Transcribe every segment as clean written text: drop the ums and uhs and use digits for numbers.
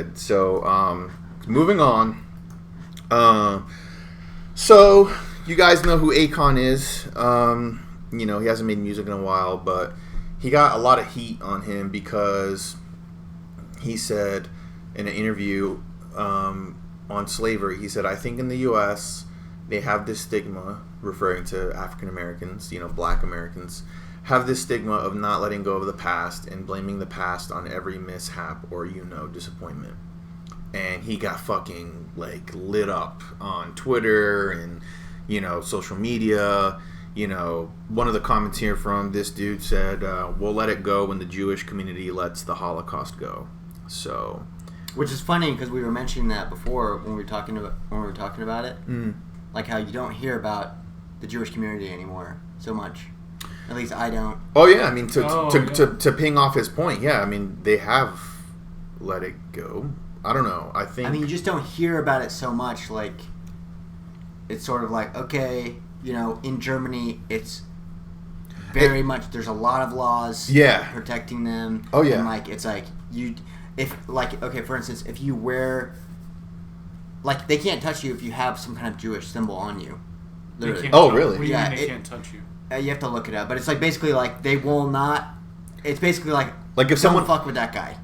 good. So, moving on. So you guys know who Akon is. You know, he hasn't made music in a while, but he got a lot of heat on him because he said in an interview on slavery, he said, I think in the U.S. they have this stigma, referring to African Americans, you know, black Americans, have this stigma of not letting go of the past and blaming the past on every mishap or, you know, disappointment. And he got fucking, like, lit up on Twitter and, you know, social media. You know, one of the comments here from this dude said, we'll let it go when the Jewish community lets the Holocaust go. So... Which is funny because we were mentioning that before when we were talking about it. Like how you don't hear about the Jewish community anymore so much. At least I don't. Oh yeah, I mean to ping off his point, yeah, I mean they have let it go. I don't know. I mean you just don't hear about it so much. Like it's sort of like, okay, you know, in Germany it's very much there's a lot of laws protecting them. Oh yeah. And like it's like for instance, if you wear, like, they can't touch you if you have some kind of Jewish symbol on you. Really? Yeah, they can't touch you. You have to look it up, but it's like basically like they will not. It's basically like if someone fuck with that guy.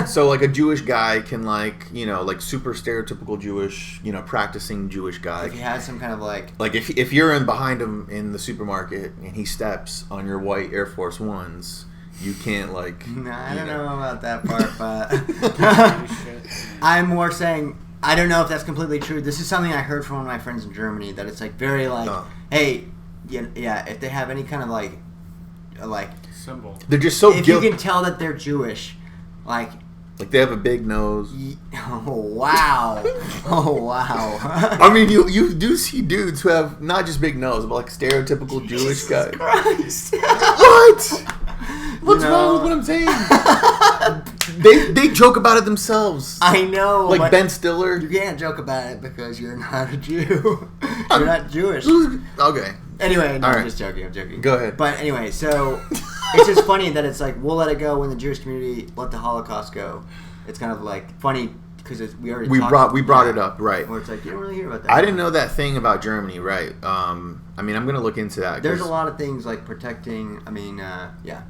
So like a Jewish guy can, like, you know, like super stereotypical Jewish, you know, practicing Jewish guy. If he has some kind of like if you're behind him in the supermarket and he steps on your white Air Force Ones. You can't, like... Nah, I don't know about that part, but... I'm more saying, I don't know if that's completely true. This is something I heard from one of my friends in Germany, that it's, like, very, like, hey, yeah, if they have any kind of, like... Symbol. They're just so If you can tell that they're Jewish, like... Like, they have a big nose. Oh, wow. Oh, wow. I mean, you do see dudes who have not just big nose, but, like, stereotypical Jewish guys. Christ. What? What's wrong with what I'm saying? they joke about it themselves. I know. Like Ben Stiller. You can't joke about it because you're not a Jew. You're not Jewish. Okay. Anyway, no, I'm just joking. I'm joking. Go ahead. But anyway, so it's just funny that it's like, we'll let it go when the Jewish community let the Holocaust go. It's kind of like funny because we brought it up, right? Where it's like, you don't really hear about that. I didn't know that thing about Germany, right? I mean, I'm going to look into that. There's a lot of things like protecting. I mean, yeah.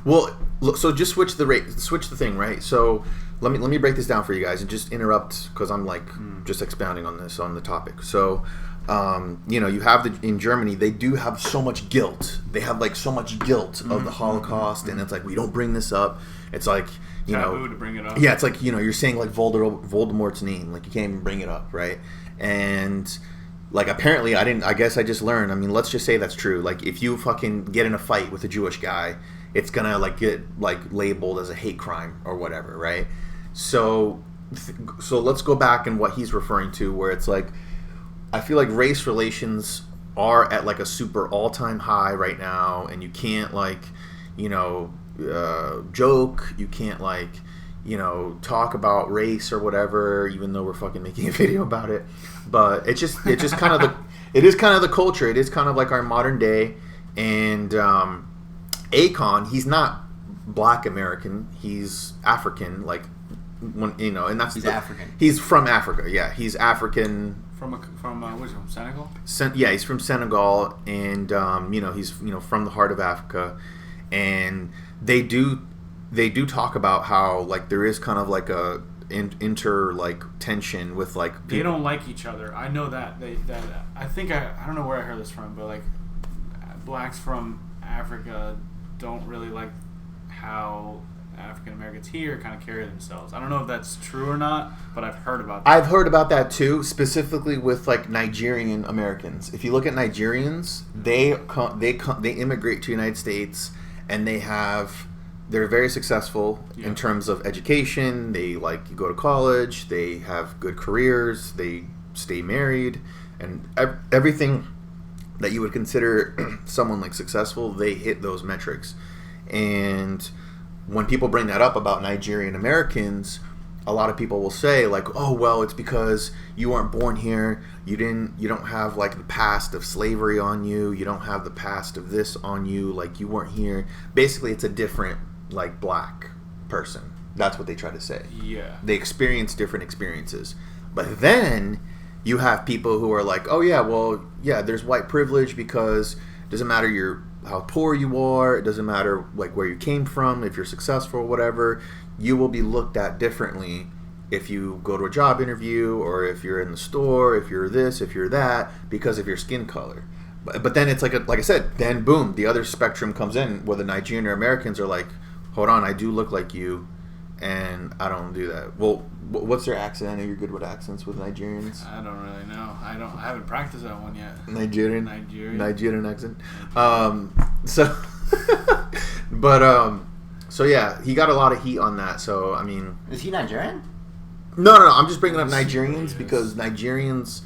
Well, so just switch the thing, right? So let me break this down for you guys and just interrupt because I'm like just expounding on the topic. So, you know, you have in Germany, they do have so much guilt. They have like so much guilt of the Holocaust, and it's like, we don't bring this up. It's like, you taboo to bring it up. Yeah, it's like, you know, you're saying like Voldemort's name, like you can't even bring it up, right? And like apparently I guess I just learned. I mean, let's just say that's true. Like if you fucking get in a fight with a Jewish guy, it's gonna like get like labeled as a hate crime or whatever, right? So let's go back and what he's referring to, where it's like, I feel like race relations are at like a super all-time high right now, and you can't like, you know, joke, you can't like, you know, talk about race or whatever, even though we're fucking making a video about it. But it's just kind of it is kind of the culture. It is kind of like our modern day. And Akon, he's not Black American. He's African. Like, you know, and that's African. He's from Africa. Yeah, he's African. From Senegal. Yeah, he's from Senegal, and you know, he's, you know, from the heart of Africa, and they do talk about how like there is kind of like a like tension with like people. They don't like each other. I know that I think I don't know where I heard this from, but like blacks from Africa don't really like how African Americans here kind of carry themselves. I don't know if that's true or not, but I've heard about that. I've heard about that too, specifically with like Nigerian Americans. If you look at Nigerians, they immigrate to the United States, and they're very successful in terms of education. They like go to college, they have good careers, they stay married, and everything that you would consider someone like successful, they hit those metrics. And when people bring that up about Nigerian Americans, a lot of people will say like, oh well, it's because you weren't born here, you don't have like the past of slavery on you, you don't have the past of this on you, like you weren't here. Basically it's a different like black person. That's what they try to say. Yeah. They experience different experiences. But then you have people who are like, oh yeah, well, yeah, there's white privilege because it doesn't matter how poor you are, it doesn't matter like where you came from, if you're successful or whatever, you will be looked at differently if you go to a job interview or if you're in the store, if you're this, if you're that, because of your skin color. But then it's like I said, then boom, the other spectrum comes in where the Nigerian or Americans are like, hold on, I do look like you, and I don't do that. Well, what's their accent? I know you're good with accents with Nigerians. I don't really know. I haven't practiced that one yet. Nigerian accent. So yeah, he got a lot of heat on that. So I mean, is he Nigerian? No. I'm just bringing up Nigerians because Nigerians.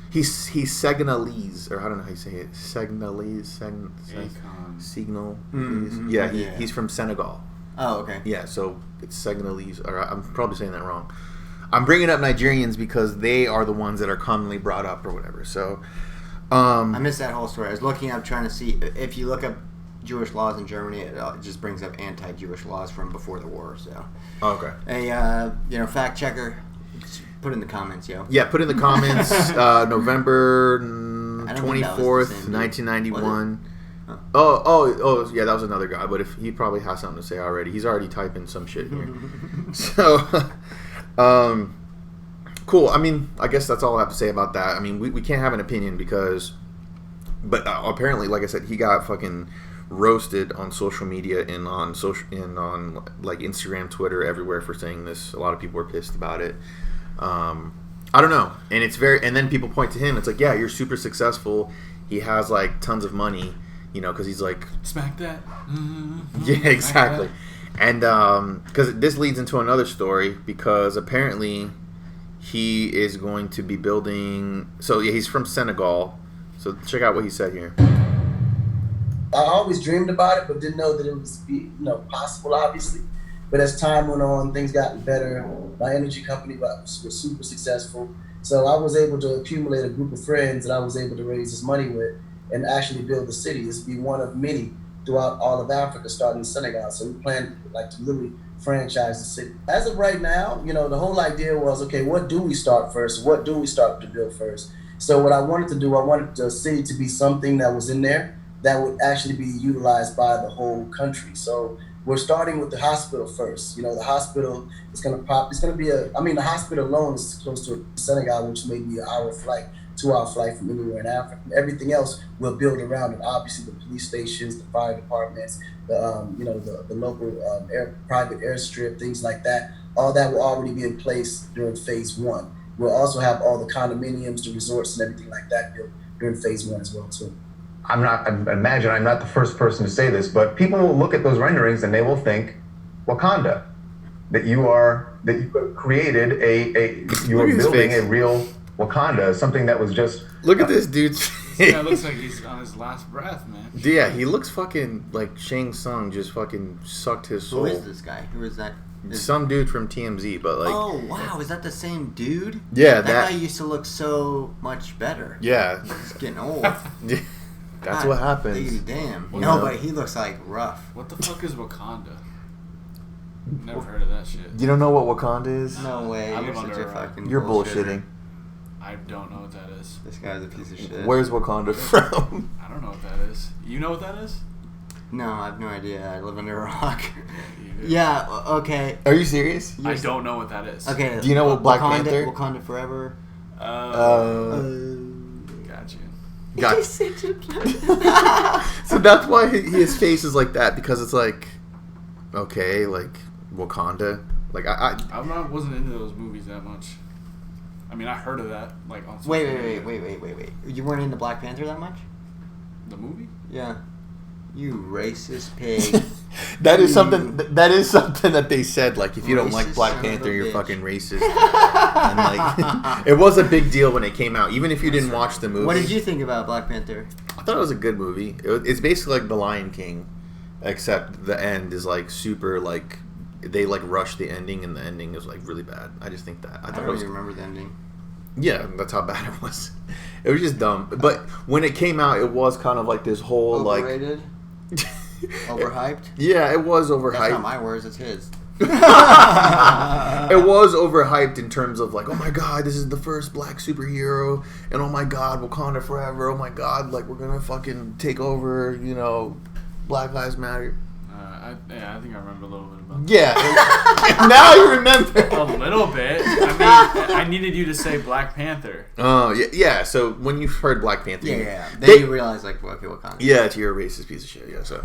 He's Senegalese, or I don't know how you say it. Senegalese, Akon. Signal. Mm-hmm. Yeah, he's from Senegal. Oh, okay. Yeah, so it's Senegalese, or I'm probably saying that wrong. I'm bringing up Nigerians because they are the ones that are commonly brought up or whatever. So, I missed that whole story. I was looking up trying to see if you look up Jewish laws in Germany, it just brings up anti-Jewish laws from before the war. So, okay, a fact checker. Put in the comments, yo. Yeah, put in the comments. November 24th, 1991. Huh. Oh, yeah, that was another guy. But if he probably has something to say already, he's already typing some shit here. So, cool. I mean, I guess that's all I have to say about that. I mean, we can't have an opinion but apparently, like I said, he got fucking roasted on social media and on like Instagram, Twitter, everywhere for saying this. A lot of people were pissed about it. I don't know, and then people point to him. It's like, yeah, you're super successful. He has like tons of money, because he's like smack that. Yeah, exactly. And because this leads into another story, because apparently he is going to be building. So yeah, he's from Senegal. So check out what he said here. I always dreamed about it, but didn't know that it was possible, obviously. But as time went on, things got better. My energy company was super successful. So I was able to accumulate a group of friends that I was able to raise this money with and actually build the city. This would be one of many throughout all of Africa, starting in Senegal. So we plan to literally franchise the city. As of right now, the whole idea was, okay, what do we start first? What do we start to build first? So what I wanted to do, I wanted the city to be something that was in there that would actually be utilized by the whole country. So we're starting with the hospital first. The hospital is going to be the hospital alone is close to Senegal, which may be an hour flight, 2-hour flight from anywhere in Africa. Everything else will build around it. Obviously, the police stations, the fire departments, the local private airstrip, things like that. All that will already be in place during phase 1. We'll also have all the condominiums, the resorts, and everything like that built during phase 1 as well too. I imagine I'm not the first person to say this, but people will look at those renderings and they will think Wakanda. That you created you are building a real Wakanda, something that was just. Look at this dude's face. Yeah, it looks like he's on his last breath, man. Yeah, he looks fucking like Shang Tsung just fucking sucked his soul. Who is this guy? Who is that? Some dude from TMZ, but like. Oh wow, is that the same dude? Yeah, that guy used to look so much better. Yeah, he's getting old. That's what happens. Damn. No, but he looks like rough. What the fuck is Wakanda? Never heard of that shit. You don't know what Wakanda is? No way. I You're live such under a a fucking You're bullshitter. bullshitting. I don't know what that is. This guy's a piece of shit. Where's Wakanda from? I don't know what that is. You know what that is? No, I have no idea. I live under a rock. You Yeah, okay. Are you serious? I don't know what that is. Okay. Do you know what Black Panther? Wakanda Forever. Got you. So that's why his face is like that, because it's like, okay, like Wakanda. Like I wasn't into those movies that much. I mean, I heard of that like on. Wait. You weren't into Black Panther that much? The movie? Yeah. You racist pig. That is something that they said, like, if you don't like Racist Black son of a Panther, you're bitch. fucking racist. And like, it was a big deal when it came out, even if you didn't watch the movie. What did you think about Black Panther? I thought it was a good movie. It's basically like The Lion King, except the end is like super like they like rushed the ending, and the ending is like really bad. I just think that I don't really remember the ending. Yeah, that's how bad it was. It was just dumb. But when it came out, it was kind of like this whole Overrated? like Overhyped? Yeah, it was overhyped. That's not my words, it's his. It was overhyped in terms of like, oh my god, this is the first black superhero, and oh my god, Wakanda forever. Oh my god, like we're gonna fucking take over, you know, Black Lives Matter. I think I remember a little bit about that. Yeah, now you remember. A little bit. I mean, I needed you to say Black Panther. Oh yeah. So when you heard Black Panther, yeah. Then you realize like, okay, Wakanda. Yeah, you're a racist piece of shit. Yeah, so.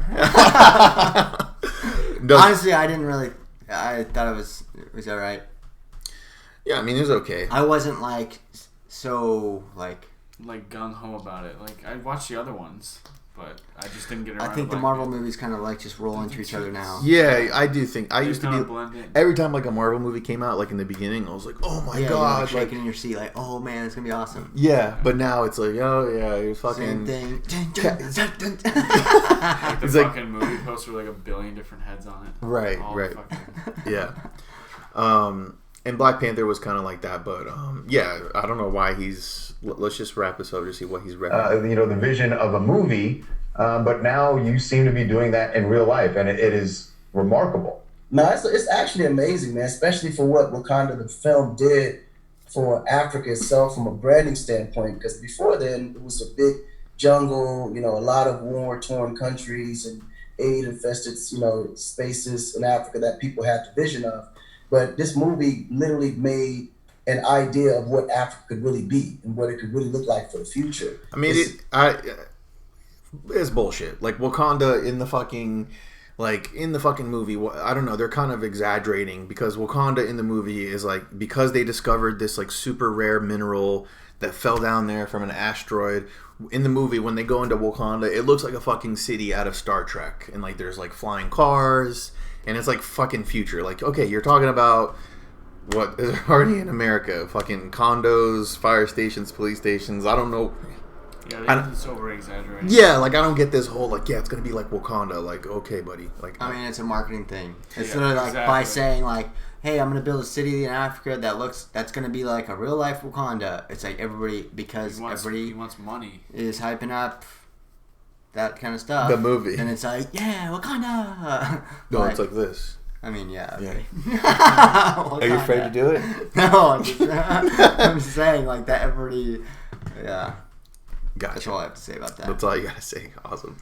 Honestly, I didn't really. I thought it was alright. Yeah, I mean, it was okay. I wasn't like so like gung ho about it. Like I watched the other ones, but I just didn't get around. I think to the Marvel movies kind of like just roll into each other now. Yeah, I do think I They're used to gonna be blend in. every time like a Marvel movie came out, like in the beginning, I was like, oh my god, you're, like, shaking in your seat, like, oh man, it's gonna be awesome. Yeah, but now it's like, oh yeah, you're fucking. Same thing. Like the It's fucking movie poster with like 1 billion different heads on it. Right. Yeah. And Black Panther was kind of like that, but yeah, I don't know why he's. Let's just wrap this up to see what he's repping. You know, the vision of a movie, but now you seem to be doing that in real life, and it is remarkable. No, it's actually amazing, man, especially for what Wakanda the film did for Africa itself from a branding standpoint, because before then it was a big jungle, you know, a lot of war-torn countries and aid-infested, you know, spaces in Africa that people had the vision of. But this movie literally made an idea of what Africa could really be and what it could really look like for the future. I mean, it's bullshit. Like Wakanda in the fucking movie, I don't know, they're kind of exaggerating because Wakanda in the movie is like, because they discovered this like super rare mineral that fell down there from an asteroid. In the movie, when they go into Wakanda, it looks like a fucking city out of Star Trek, and like there's like flying cars, and it's like fucking future. Like, okay, you're talking about what is already in America, fucking condos, fire stations, police stations. I don't know. Yeah, it's over exaggerating. Yeah, like I don't get this whole like, yeah, it's gonna be like Wakanda. Like, okay, buddy. Like, I mean, it's a marketing thing. It's literally like by saying like, hey, I'm gonna build a city in Africa that's gonna be like a real life Wakanda. It's like everybody, because he wants money, is hyping up that kind of stuff. The movie. And it's like, yeah, Wakanda. No, But, it's like this. I mean, yeah. Okay. Are you afraid to do it? No, I'm just saying like that. Everybody, yeah. Gotcha. That's all I have to say about that. That's all you gotta say. Awesome.